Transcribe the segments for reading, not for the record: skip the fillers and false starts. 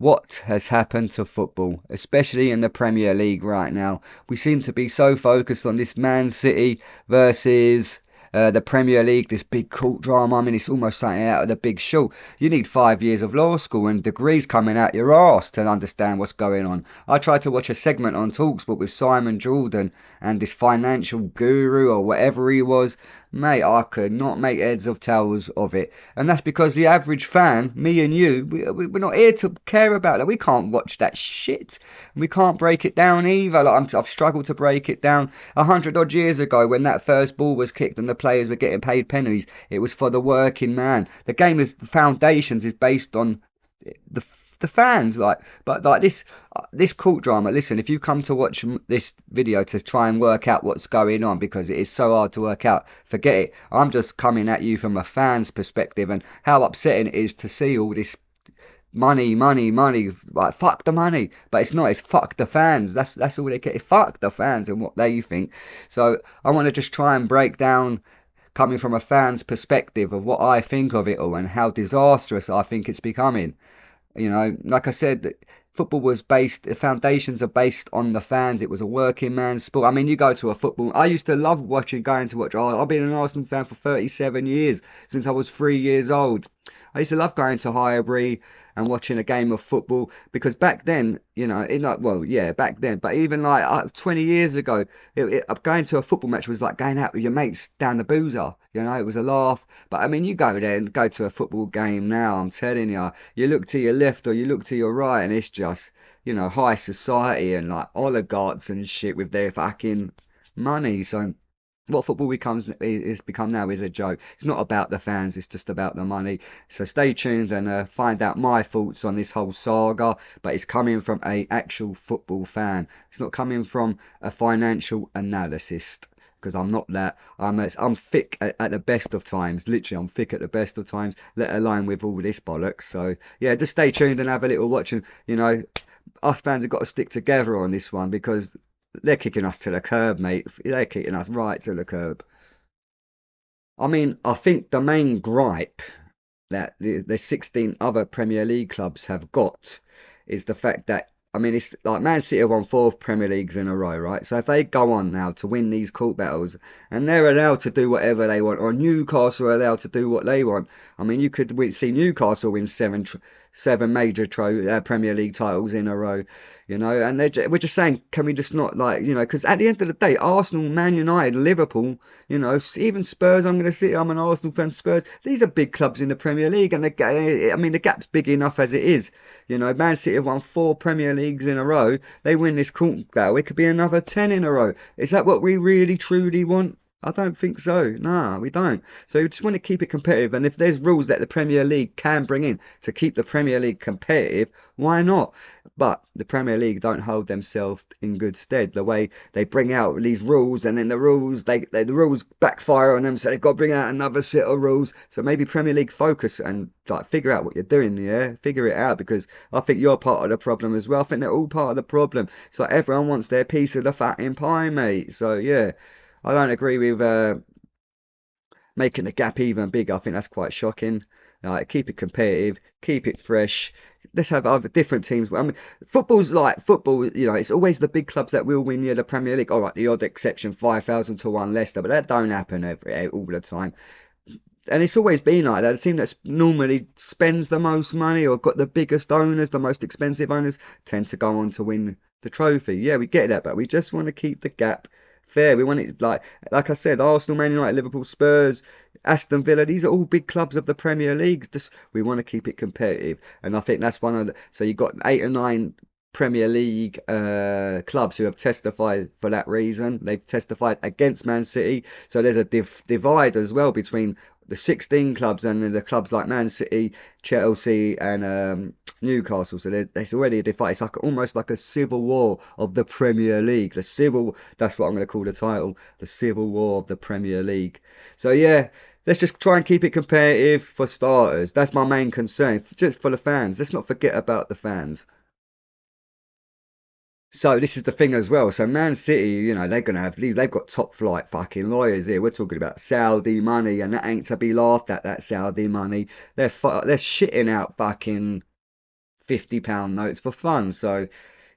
What has happened to football, especially in the Premier League right now? We seem to be so focused on this Man City versus the Premier League, this big court drama. I mean, it's almost something out of the Big Short. You need 5 years of law school and degrees coming out your arse to understand what's going on. I tried to watch a segment on Talksport with Simon Jordan and this financial guru or whatever he was. Mate, I could not make heads of tails of it. And that's because the average fan, me and you, we're not here to care about that. We can't watch that shit. We can't break it down either. I've struggled to break it down. 100 odd years ago, when that first ball was kicked and the players were getting paid pennies, it was for the working man. The game is the foundations is based on the the fans but like this court drama. Listen, if you come to watch this video to try and work out what's going on because it is so hard to work out, forget it. I'm just coming at you from a fan's perspective and how upsetting it is to see all this money, money, money. Like, fuck the money, but it's not. It's fuck the fans. That's all they get. Fuck the fans and what they think. So I want to just try and break down, coming from a fan's perspective, of what I think of it all and how disastrous I think it's becoming. Like I said, football was based, the foundations are based on the fans. It was a working man's sport. I mean, you go to a football, I used to love going to watch. I've been an Arsenal fan for 37 years, since I was 3 years old. I used to love going to Highbury and watching a game of football because back then, well, yeah, back then, but even like 20 years ago, going to a football match was like going out with your mates down the boozer. It was a laugh. But I mean, you go there and go to a football game now, I'm telling you, you look to your left or you look to your right, and it's just, high society and like oligarchs and shit with their fucking money. So what football becomes is become now is a joke. It's not about the fans, it's just about the money. So stay tuned and find out my thoughts on this whole saga, but it's coming from a actual football fan. It's not coming from a financial analyst, because I'm not that. I'm thick at the best of times. Literally, I'm thick at the best of times, let alone with all this bollocks. So yeah, just stay tuned and have a little watch. And us fans have got to stick together on this one because they're kicking us to the curb, mate. They're kicking us right to the curb. I mean, I think the main gripe that the 16 other Premier League clubs have got is the fact that, I mean, it's like Man City have won 4 Premier Leagues in a row, right? So if they go on now to win these court battles and they're allowed to do whatever they want, or Newcastle are allowed to do what they want, I mean, you could see Newcastle win seven major Premier League titles in a row, and we're just saying, can we just not, like, because at the end of the day, Arsenal, Man United, Liverpool, even Spurs, I'm an Arsenal fan, Spurs, these are big clubs in the Premier League, and I mean, the gap's big enough as it is. Man City have won 4 Premier Leagues in a row. They win this court battle, it could be another 10 in a row. Is that what we really truly want? I don't think so. Nah, we don't. So we just want to keep it competitive. And if there's rules that the Premier League can bring in to keep the Premier League competitive, why not? But the Premier League don't hold themselves in good stead. The way they bring out these rules, and then the rules the rules backfire on them, so they've got to bring out another set of rules. So maybe Premier League focus and like figure out what you're doing. Yeah, figure it out, because I think you're part of the problem as well. I think they're all part of the problem. So everyone wants their piece of the fucking pie, mate. So yeah. I don't agree with making the gap even bigger. I think that's quite shocking. Keep it competitive, keep it fresh. Let's have other different teams. I mean, football's like football. It's always the big clubs that will win the Premier League. All right, the odd exception, 5,000 to 1 Leicester, but that don't happen all the time. And it's always been like that. The team that normally spends the most money or got the biggest owners, the most expensive owners, tend to go on to win the trophy. Yeah, we get that, but we just want to keep the gap fair. We want it like I said, Arsenal, Man United, Liverpool, Spurs, Aston Villa. These are all big clubs of the Premier League. Just we want to keep it competitive, and I think that's one of the. So you've got 8 or 9 Premier League clubs who have testified for that reason. They've testified against Man City. So there's a divide as well between the 16 clubs and the clubs like Man City, Chelsea, and Newcastle. So there's already a divide. It's like almost like a civil war of the Premier League. That's what I'm going to call the title, the Civil War of the Premier League. So yeah, let's just try and keep it competitive for starters. That's my main concern, just for the fans. Let's not forget about the fans. So this is the thing as well. So Man City, they're gonna have these. They've got top flight fucking lawyers here. We're talking about Saudi money, and that ain't to be laughed at. That Saudi money. They're shitting out fucking £50 notes for fun. So,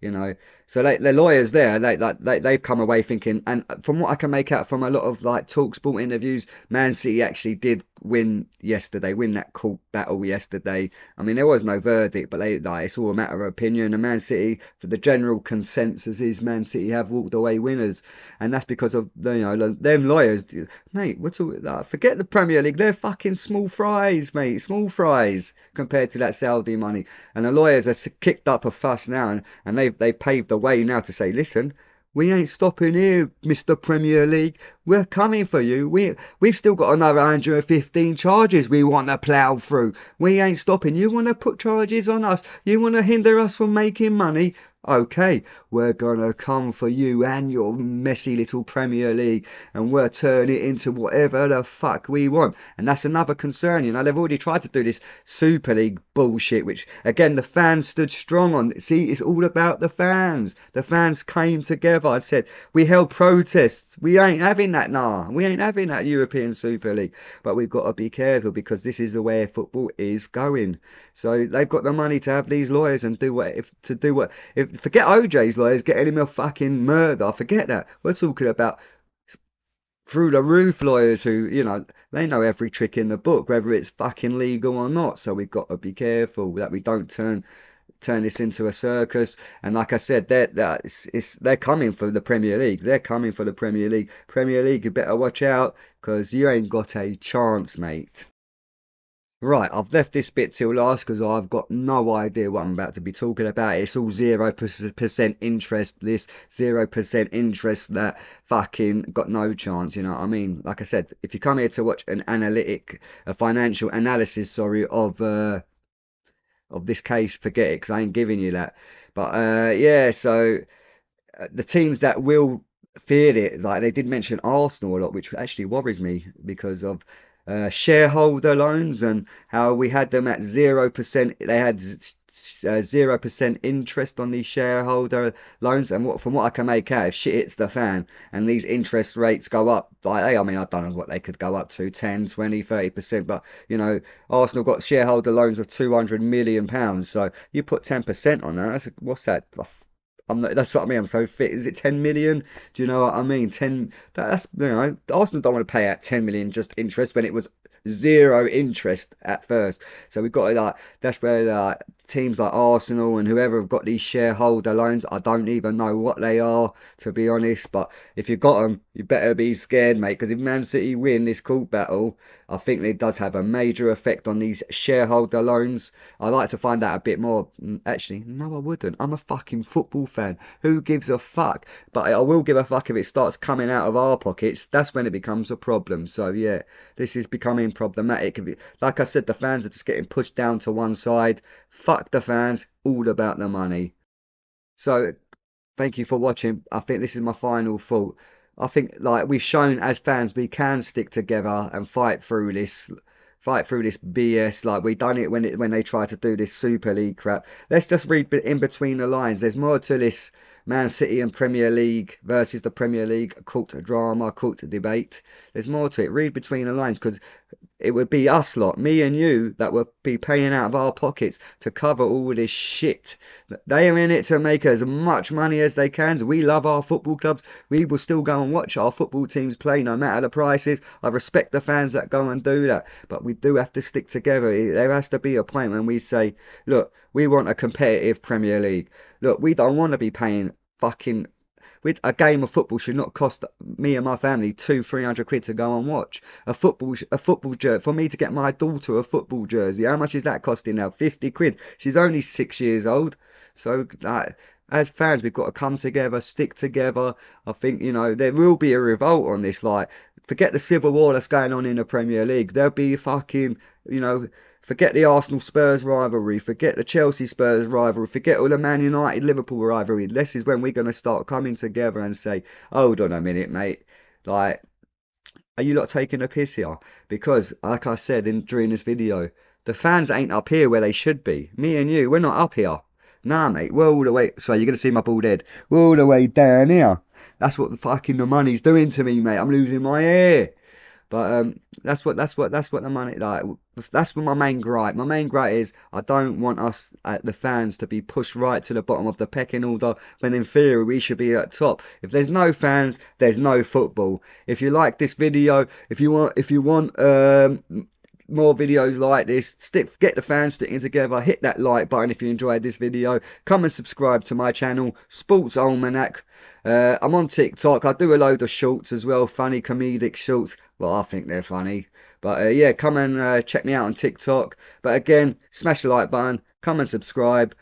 you know, so the lawyers there, they've come away thinking, and from what I can make out from a lot of like TalkSport interviews, Man City actually did win yesterday, win that court battle yesterday. I mean, there was no verdict, but it's all a matter of opinion. And Man City, for the general consensus is Man City have walked away winners, and that's because of them lawyers, mate. What's all like, forget the Premier League? They're fucking small fries, mate, small fries compared to that Saudi money. And the lawyers are kicked up a fuss now, and they've paved the way now to say, listen, we ain't stopping here, Mr. Premier League. We're coming for you. We've still got another 115 charges we want to plough through. We ain't stopping. You want to put charges on us? You want to hinder us from making money? Okay, we're gonna come for you and your messy little Premier League, and we'll turn it into whatever the fuck we want. And that's another concern, they've already tried to do this Super League bullshit, which again the fans stood strong on. See, it's all about the fans. The fans came together and said, we held protests. We ain't having that, nah. We ain't having that European Super League. But we've got to be careful because this is the way football is going. So they've got the money to have these lawyers and forget OJ's lawyers getting him a fucking murder. Forget that. We're talking about through the roof lawyers who, they know every trick in the book, whether it's fucking legal or not. So we've got to be careful that we don't turn this into a circus. And like I said, they're coming for the Premier League. They're coming for the Premier League. Premier League, you better watch out because you ain't got a chance, mate. Right, I've left this bit till last because I've got no idea what I'm about to be talking about. It's all 0% interest, this 0% interest, that fucking got no chance, you know what I mean? Like I said, if you come here to watch a financial analysis, sorry, of this case, forget it because I ain't giving you that. But yeah, so the teams that will feel it, like they did mention Arsenal a lot, which actually worries me because of shareholder loans and how we had them at 0%. They had 0% interest on these shareholder loans, and from what I can make out, if shit hits the fan and these interest rates go up, like I mean, I don't know what they could go up to, 10, 20, 30%, but Arsenal got shareholder loans of £200 million, so you put 10% on that. What's that? That's what I mean. I'm so fit. Is it 10 million? Do you know what I mean? That's Arsenal don't want to pay out 10 million just interest when it was zero interest at first. So we've got to, that's where teams like Arsenal and whoever have got these shareholder loans, I don't even know what they are, to be honest. But if you've got them, you better be scared, mate, because if Man City win this court battle, I think it does have a major effect on these shareholder loans. I'd like to find out a bit more. Actually, no, I wouldn't. I'm a fucking football fan. Who gives a fuck? But I will give a fuck if it starts coming out of our pockets. That's when it becomes a problem. So yeah, this is becoming problematic. Like I said, the fans are just getting pushed down to one side. Fuck the fans. All about the money. So thank you for watching. I think this is my final thought. I think like we've shown as fans we can stick together and fight through this BS. Like we done it when they tried to do this Super League crap. Let's just read in between the lines. There's more to this Man City and Premier League versus the Premier League court drama, court debate. There's more to it. Read between the lines because it would be us lot, me and you, that would be paying out of our pockets to cover all this shit. They are in it to make as much money as they can. We love our football clubs. We will still go and watch our football teams play no matter the prices. I respect the fans that go and do that. But we do have to stick together. There has to be a point when we say, look, we want a competitive Premier League. Look, we don't want to be paying fucking with a game of football should not cost me and my family 200-300 quid to go and watch a football jersey for me to get my daughter a football jersey. How much is that costing now? 50 quid. She's only 6 years old. So as fans, we've got to come together, stick together. I think there will be a revolt on this. Like, forget the civil war that's going on in the Premier League. There'll be fucking forget the Arsenal Spurs rivalry, forget the Chelsea Spurs rivalry, forget all the Man United Liverpool rivalry. This is when we're going to start coming together and say, hold on a minute, mate. Like, are you lot taking a piss here? Because, like I said during this video, the fans ain't up here where they should be. Me and you, we're not up here. Nah, mate, we're all the way. So you're going to see my bald head. We're all the way down here. That's what fucking the money's doing to me, mate. I'm losing my hair. But that's what the money like. That's what my main gripe. My main gripe is I don't want us, the fans, to be pushed right to the bottom of the pecking order when in theory we should be at top. If there's no fans, there's no football. If you like this video, if you want more videos like this, get the fans sticking together, hit that like button if you enjoyed this video, come and subscribe to my channel, Sports Almanac. I'm on TikTok. I do a load of shorts as well, funny comedic shorts. Well, I think they're funny. But yeah, come and check me out on TikTok. But again, smash the like button, come and subscribe.